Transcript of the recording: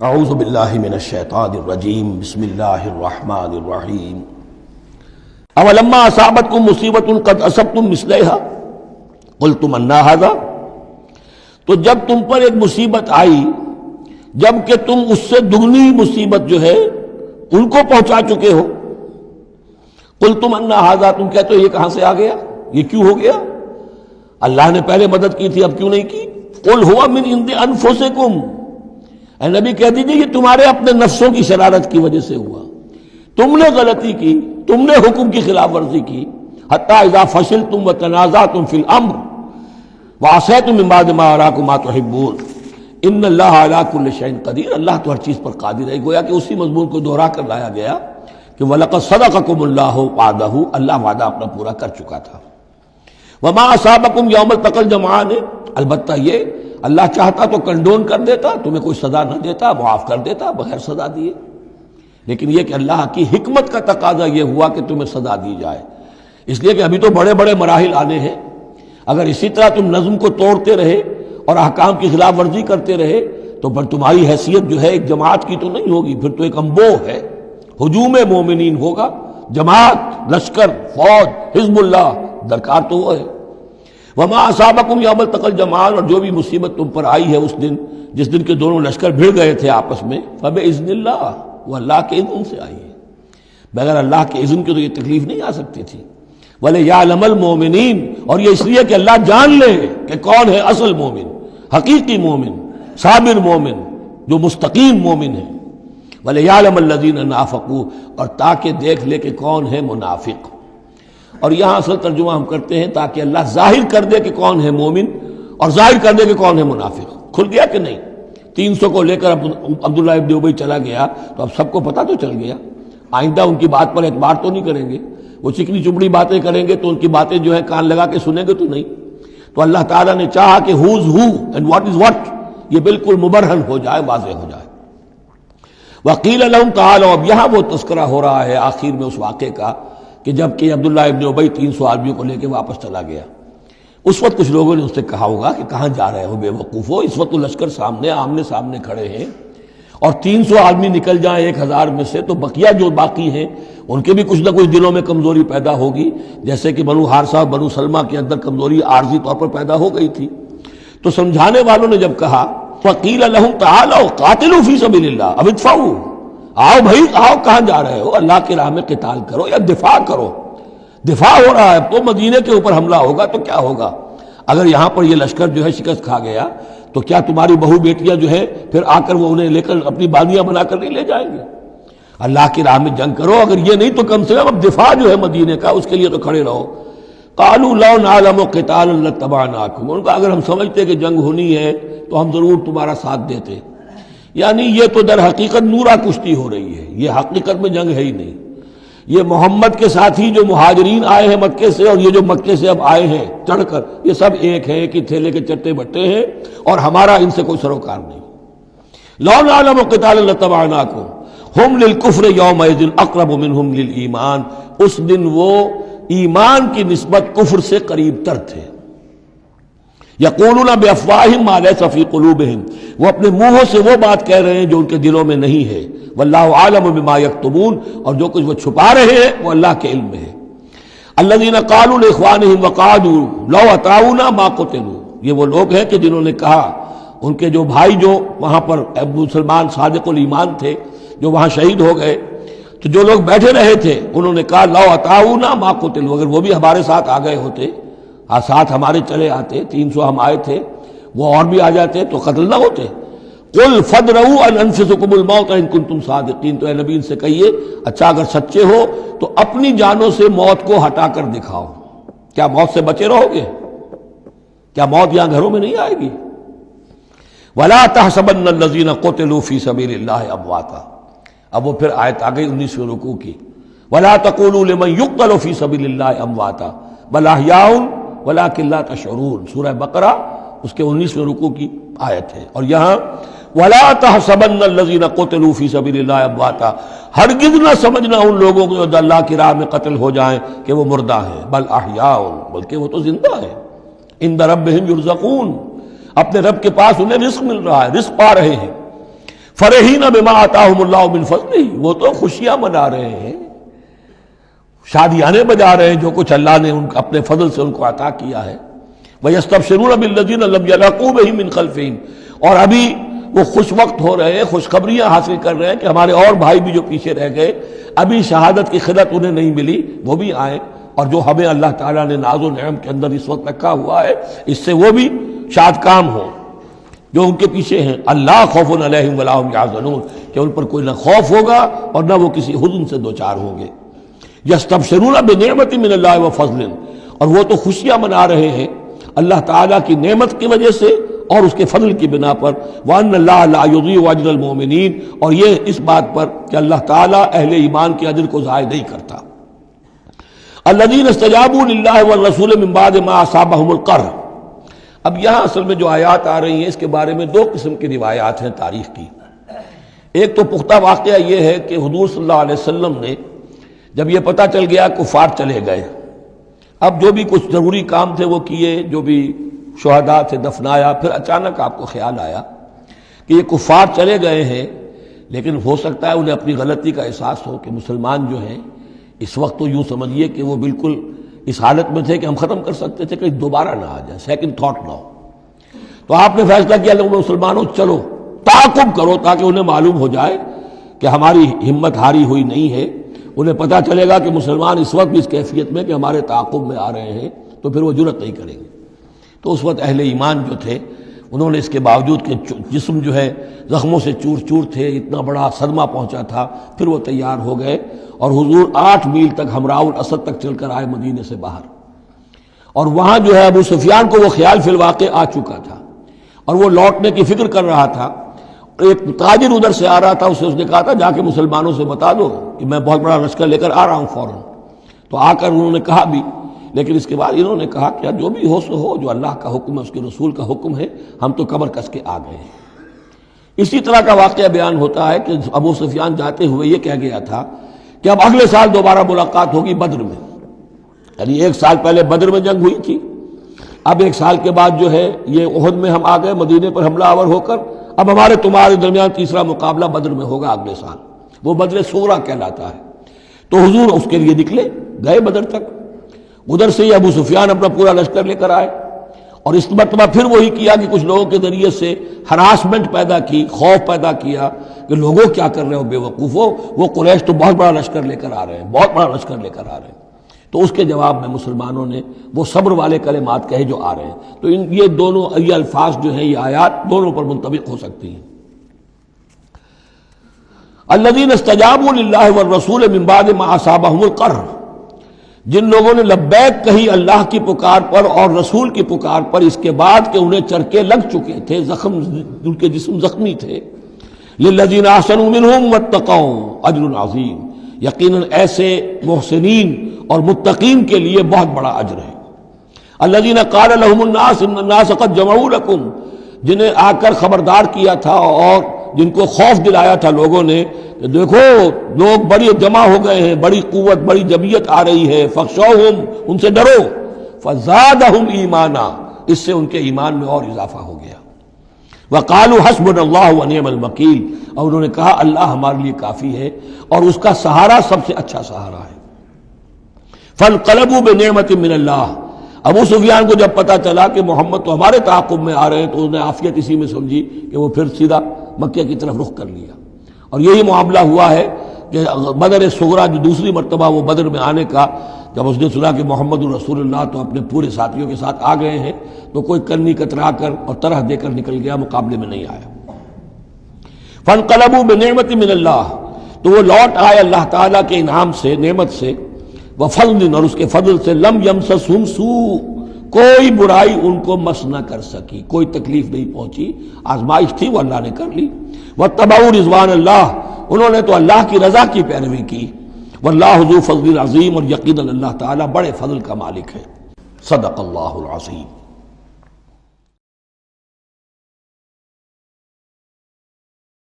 اعوذ باللہ من الشیطان الرجیم بسم اللہ الرحمن الرحیم اولما اصابتکم مصیبۃ قد اصبتم مثلھا قلتم انا ھذا، تو جب تم پر ایک مصیبت آئی جب کہ تم اس سے دگنی مصیبت جو ہے ان کو پہنچا چکے ہو، قلتم انا ھذا، تم کہتے ہو یہ کہاں سے آ گیا، یہ کیوں ہو گیا، اللہ نے پہلے مدد کی تھی اب کیوں نہیں کی۔ قل ھو من عند انفسکم، اے نبی کہہ دیجئے یہ تمہارے اپنے نفسوں کی شرارت کی وجہ سے ہوا، تم نے غلطی کی، تم نے حکم کی خلاف ورزی کی، حتی اذا فشلتم وتنازعتم فی الامر وعصیتم من بعد ما اراکم ما تحبون ان اللہ علی کل شیء قدیر، اللہ تو ہر چیز پر قادر ہے۔ گویا کہ اسی مضمون کو دہرا کر لایا گیا کہ وَلَقَدْ صَدَقَكُمُ اللَّهُ وَعْدَهُ، اللہ وعدہ اپنا پورا کر چکا تھا۔ وَمَا أَصَابَكُمْ يَوْمَ الْتَقَى الْجَمْعَانِ، البتہ یہ اللہ چاہتا تو کنڈون کر دیتا، تمہیں کوئی سزا نہ دیتا، معاف کر دیتا بغیر سزا دیے، لیکن یہ کہ اللہ کی حکمت کا تقاضا یہ ہوا کہ تمہیں سزا دی جائے، اس لیے کہ ابھی تو بڑے بڑے مراحل آنے ہیں۔ اگر اسی طرح تم نظم کو توڑتے رہے اور احکام کی خلاف ورزی کرتے رہے تو پھر تمہاری حیثیت جو ہے ایک جماعت کی تو نہیں ہوگی، پھر تو ایک انبوہ ہے، ہجوم مومنین ہوگا، جماعت، لشکر، فوج، حزب اللہ درکار تو وہ ہے۔ وما اصابکم یوم التقى الجمعان، اور جو بھی مصیبت تم پر آئی ہے اس دن جس دن کے دونوں لشکر بھڑ گئے تھے آپس میں، فباذن اللہ، وہ اللہ کے اذن سے آئی ہے، بغیر اللہ کے اذن کے تو یہ تکلیف نہیں آ سکتی تھی۔ وَلِيَعْلَمَ الْمُؤْمِنِينَ، اور یہ اس لیے کہ اللہ جان لے کہ کون ہے اصل مومن، حقیقی مومن، صابر مومن، جو مستقیم مومن ہے۔ وَلِيَعْلَمَ الَّذِينَ نَافَقُوا، اور تاکہ دیکھ لے کہ کون ہے منافق۔ اور یہاں اصل ترجمہ ہم کرتے ہیں تاکہ اللہ ظاہر کر دے کہ کون ہے مومن اور ظاہر کر دے کہ کون ہے منافق۔ کھل گیا کہ نہیں؟ 300 کو لے کر عبداللہ ابن ابی چلا گیا تو اب سب کو پتہ تو چل گیا، آئندہ ان کی بات پر اعتبار تو نہیں کریں گے، وہ چکنی چپڑی باتیں کریں گے تو ان کی باتیں جو ہے کان لگا کے سنیں گے تو نہیں۔ تو اللہ تعالیٰ نے چاہا کہ who's who and what is what یہ بالکل مبرہن ہو جائے، واضح ہو جائے۔ وقیل لهم تعالوا، اب یہاں وہ تذکرہ ہو رہا ہے آخر میں اس واقعے کا کہ جب کہ عبداللہ ابن ابی 300 آدمیوں کو لے کے واپس چلا گیا، اس وقت کچھ لوگوں نے اس سے کہا ہوگا کہ کہاں جا رہے ہو بے وقوفو، اس وقت تو لشکر سامنے آمنے سامنے کھڑے ہیں اور 300 آدمی نکل جائیں 1000 میں سے تو بقیہ جو باقی ہیں ان کے بھی کچھ نہ کچھ دلوں میں کمزوری پیدا ہوگی، جیسے کہ بنو حارثہ اور بنو سلمہ کے اندر کمزوری عارضی طور پر پیدا ہو گئی تھی۔ تو سمجھانے والوں نے جب کہا فقیل لهم تعالوا قاتلوا فی سبیل اللہ، اب ادفعوا، آؤ بھائی آؤ، کہاں جا رہے ہو، اللہ کی راہ میں قتال کرو یا دفاع کرو۔ دفاع ہو رہا ہے تو مدینے کے اوپر حملہ ہوگا تو کیا ہوگا، اگر یہاں پر یہ لشکر جو ہے شکست کھا گیا تو کیا تمہاری بہو بیٹیاں جو ہے پھر آ کر وہ انہیں لے کر اپنی بادیاں بنا کر نہیں لے جائیں گے؟ اللہ کی راہ میں جنگ کرو، اگر یہ نہیں تو کم سے کم اب دفاع جو ہے مدینے کا اس کے لیے تو کھڑے رہو۔ قالوا لو نعلم قتالا لاتبعناکم، ان کا اگر ہم سمجھتے کہ جنگ ہونی ہے تو ہم ضرور تمہارا ساتھ دیتے، یعنی یہ تو در حقیقت نورا کشتی ہو رہی ہے، یہ حقیقت میں جنگ ہے ہی نہیں۔ یہ محمد کے ساتھی جو مہاجرین آئے ہیں مکے سے اور یہ جو مکے سے اب آئے ہیں چڑھ کر، یہ سب ایک ہیں کہ تھیلے کے چٹے بٹے ہیں اور ہمارا ان سے کوئی سروکار نہیں۔ لو نعلم قتالا لاتبعناکم ہم للکفر یومئذ اقرب منہم للایمان، اس دن وہ ایمان کی نسبت کفر سے قریب تر تھے۔ یقولون بافواہہم ما لیس فی قلوبہم، وہ اپنے منہوں سے وہ بات کہہ رہے ہیں جو ان کے دلوں میں نہیں ہے۔ واللہ عالم بما یکتمون، اور جو کچھ وہ چھپا رہے ہیں وہ اللہ کے علم میں ہے۔ الذین قالوا لاخوانہم وقعدوا لو اطاعونا ما قتلوا، یہ وہ لوگ ہیں کہ جنہوں نے کہا، ان کے جو بھائی جو وہاں پر ابو سلمان صادق الایمان تھے جو وہاں شہید ہو گئے، تو جو لوگ بیٹھے رہے تھے انہوں نے کہا لو اطاعونا ما قتلوا، اگر وہ بھی ہمارے ساتھ آ گئے ہوتے، ساتھ ہمارے چلے آتے، 300 ہم آئے تھے، وہ اور بھی آ جاتے تو قتل نہ ہوتے۔ قل فادرؤوا عن انفسکم الموت ان کنتم صادقین، تو اے نبی ان سے کہیے اچھا اگر سچے ہو تو اپنی جانوں سے موت کو ہٹا کر دکھاؤ، کیا موت سے بچے رہو گے؟ کیا موت یہاں گھروں میں نہیں آئے گی؟ ولا تحسبن الذین قتلوا فی سبیل اللہ امواتا، اب وہ پھر آیت آ گئی 19ویں رکوع کی، ولا تقولوا لمن يقتل فی سبیل اللہ امواتا بل احیاء ولکن لا تشعرون، سورہ بقرہ اس کے 19ویں رکوع کی آیت ہے۔ اور یہاں وَلَا تَحْسَبَنَّ الَّذِينَ قُتِلُوا فِي سَبِيلِ اللَّهِ أَمْوَاتًا، ہرگز نہ سمجھنا ان لوگوں کو جو اللہ کی راہ میں قتل ہو جائیں کہ وہ مردہ ہیں، بل احیاء، بلکہ وہ تو زندہ ہیں، عند ربهم يرزقون، اپنے رب کے پاس انہیں رزق مل رہا ہے، رزق پا رہے ہیں۔ فرحین بما آتاہم اللہ من فضلہ، وہ تو خوشیاں منا رہے ہیں، شادیانے بجا رہے ہیں جو کچھ اللہ نے اپنے فضل سے ان کو عطا کیا ہے۔ وَيَسْتَبْشِرُونَ بِالَّذِينَ لَمْ يَلْحَقُوا بِهِم مِّن خَلْفِهِمْ، اور ابھی وہ خوش وقت ہو رہے ہیں، خوشخبریاں حاصل کر رہے ہیں کہ ہمارے اور بھائی بھی جو پیچھے رہ گئے، ابھی شہادت کی خلت انہیں نہیں ملی، وہ بھی آئیں، اور جو ہمیں اللہ تعالیٰ نے ناز و نعم کے اندر اس وقت رکھا ہوا ہے اس سے وہ بھی شاد کام ہوں جو ان کے پیچھے ہیں۔ اللہ خوف علیہم ولا هم یحزنون، کہ ان پر کوئی نہ خوف ہوگا اور نہ وہ کسی حزن سے دوچار ہوں گے۔ یستبشرون بنعمت من اللہ وفضل، اور وہ تو خوشیاں منا رہے ہیں اللہ تعالیٰ کی نعمت کی وجہ سے اور اس کے فضل کی بنا پر، وَأَنَّ اللَّهَ لَا يُضِيعُ أَجْرَ الْمُؤْمِنِينَ، اور یہ اس بات پر کہ اللہ تعالیٰ اہل ایمان کے اجر کو ضائع نہیں کرتا۔ الَّذِينَ اسْتَجَابُوا لِلَّهِ وَالرَّسُولِ مِن بَعْدِ مَا أَصَابَهُمُ الْقَرْحُ۔ اب یہاں اصل میں جو آیات آ رہی ہیں اس کے بارے میں دو قسم کی روایات ہیں تاریخ کی۔ ایک تو پختہ واقعہ یہ ہے کہ حضور صلی اللہ علیہ وسلم نے جب یہ پتہ چل گیا کفار چلے گئے، اب جو بھی کچھ ضروری کام تھے وہ کیے، جو بھی شہداء تھے دفنایا، پھر اچانک آپ کو خیال آیا کہ یہ کفار چلے گئے ہیں، لیکن ہو سکتا ہے انہیں اپنی غلطی کا احساس ہو کہ مسلمان جو ہیں اس وقت تو یوں سمجھیے کہ وہ بالکل اس حالت میں تھے کہ ہم ختم کر سکتے تھے کہ دوبارہ نہ آ جائے، سیکنڈ تھاٹ نہ ہو۔ تو آپ نے فیصلہ کیا لوگوں مسلمانوں چلو تعاقب کرو تاکہ انہیں معلوم ہو جائے کہ ہماری ہمت ہاری ہوئی نہیں ہے، انہیں پتہ چلے گا کہ مسلمان اس وقت بھی اس کیفیت میں کہ ہمارے تعاقب میں آ رہے ہیں، تو پھر وہ جرأت نہیں کریں گے۔ تو اس وقت اہل ایمان جو تھے انہوں نے اس کے باوجود کہ جسم جو ہے زخموں سے چور چور تھے، اتنا بڑا صدمہ پہنچا تھا، پھر وہ تیار ہو گئے اور حضور 8 میل تک ہمراہ الاسد تک چل کر آئے مدینے سے باہر، اور وہاں جو ہے ابو سفیان کو وہ خیال فی الواقع آ چکا تھا اور وہ لوٹنے کی فکر کر رہا تھا۔ ایک تاجر ادھر سے آ رہا تھا، اس نے کہا تھا جا کے مسلمانوں سے بتا دو کہ میں بہت بڑا لشکر لے کر آ رہا ہوں فوراً۔ تو آ کر انہوں نے کہا بھی، لیکن اس کے بعد انہوں نے کہا کہ جو بھی ہو سو ہو، جو اللہ کا حکم ہے اس کے رسول کا حکم ہے، ہم تو کمر کس کے آ گئے ہیں۔ اسی طرح کا واقعہ بیان ہوتا ہے کہ ابو سفیان جاتے ہوئے یہ کہہ گیا تھا کہ اب اگلے سال دوبارہ ملاقات ہوگی بدر میں، یعنی 1 سال پہلے بدر میں جنگ ہوئی تھی، اب 1 سال کے بعد جو ہے یہ احد میں ہم آ گئے مدینے پر حملہ آور ہو کر، اب ہمارے تمہارے درمیان تیسرا مقابلہ بدر میں ہوگا اگلے سال، وہ بدر صغریٰ کہلاتا ہے۔ تو حضور اس کے لیے نکلے، گئے بدر تک، ادھر سے ہی ابو سفیان اپنا پورا لشکر لے کر آئے، اور اس مرتبہ پھر وہی کیا کہ کچھ لوگوں کے ذریعے سے ہراسمنٹ پیدا کی، خوف پیدا کیا کہ لوگوں کیا کر رہے ہو بے وقوفو، وہ قریش تو بہت بڑا لشکر لے کر آ رہے ہیں، بہت بڑا لشکر لے کر آ رہے ہیں۔ تو اس کے جواب میں مسلمانوں نے وہ صبر والے کلمات کہے جو آ رہے ہیں۔ تو یہ دونوں یہ الفاظ جو ہیں، یہ آیات دونوں پر منطبق ہو سکتی ہیں۔ الذین استجابوا للہ والرسول من بعد ما اصابهم القرح، جن لوگوں نے لبیک کہی اللہ کی پکار پر اور رسول کی پکار پر اس کے بعد کہ انہیں چرکے لگ چکے تھے، زخم ان کے جسم زخمی تھے۔ للذین احسنوا منہم واتقوا اجر عظیم، یقیناً ایسے محسنین اور متقین کے لیے بہت بڑا اجر ہے۔ الذین قال لهم الناس ان الناس قد جمعوا لكم، جنہیں آ کر خبردار کیا تھا اور جن کو خوف دلایا تھا لوگوں نے کہ دیکھو لوگ بڑی جمع ہو گئے ہیں، بڑی قوت بڑی جمعیت آ رہی ہے، فخشوہم، ان سے ڈرو، فزادہم ایمانا، اس سے ان کے ایمان میں اور اضافہ ہو گیا۔ وقالوا حسبنا اللہ ونعم الوکیل، اور انہوں نے کہا اللہ ہمارے لیے کافی ہے اور اس کا سہارا سب سے اچھا سہارا ہے۔ فانقلبوا بنعمت من اللہ، ابو سفیان کو جب پتا چلا کہ محمد تو ہمارے تعاقب میں آ رہے ہیں تو انہوں نے عافیت اسی میں سمجھی کہ وہ پھر سیدھا مکہ کی طرف رخ کر لیا، اور یہی معاملہ ہوا ہے کہ بدر صغریٰ جو دوسری مرتبہ وہ بدر میں آنے کا، جب اس نے سنا کہ محمد رسول اللہ تو اپنے پورے ساتھیوں کے ساتھ آ گئے ہیں، تو کوئی کنی کترا کر اور طرح دے کر نکل گیا، مقابلے میں نہیں آیا۔ فانقلبوا بنعمت من اللہ، تو وہ لوٹ آئے اللہ تعالیٰ کے انعام سے، نعمت سے، وفضل، اور اس کے فضل سے، لم یمسسہم سوء، کوئی برائی ان کو مس نہ کر سکی، کوئی تکلیف نہیں پہنچی، آزمائش تھی وہ اللہ نے کر لی۔ واتبعوا رضوان اللہ، انہوں نے تو اللہ کی رضا کی پیروی کی۔ واللہ ذو فضل عظیم، اور یقیناً اللہ تعالیٰ بڑے فضل کا مالک ہے۔ صدق اللہ العظیم۔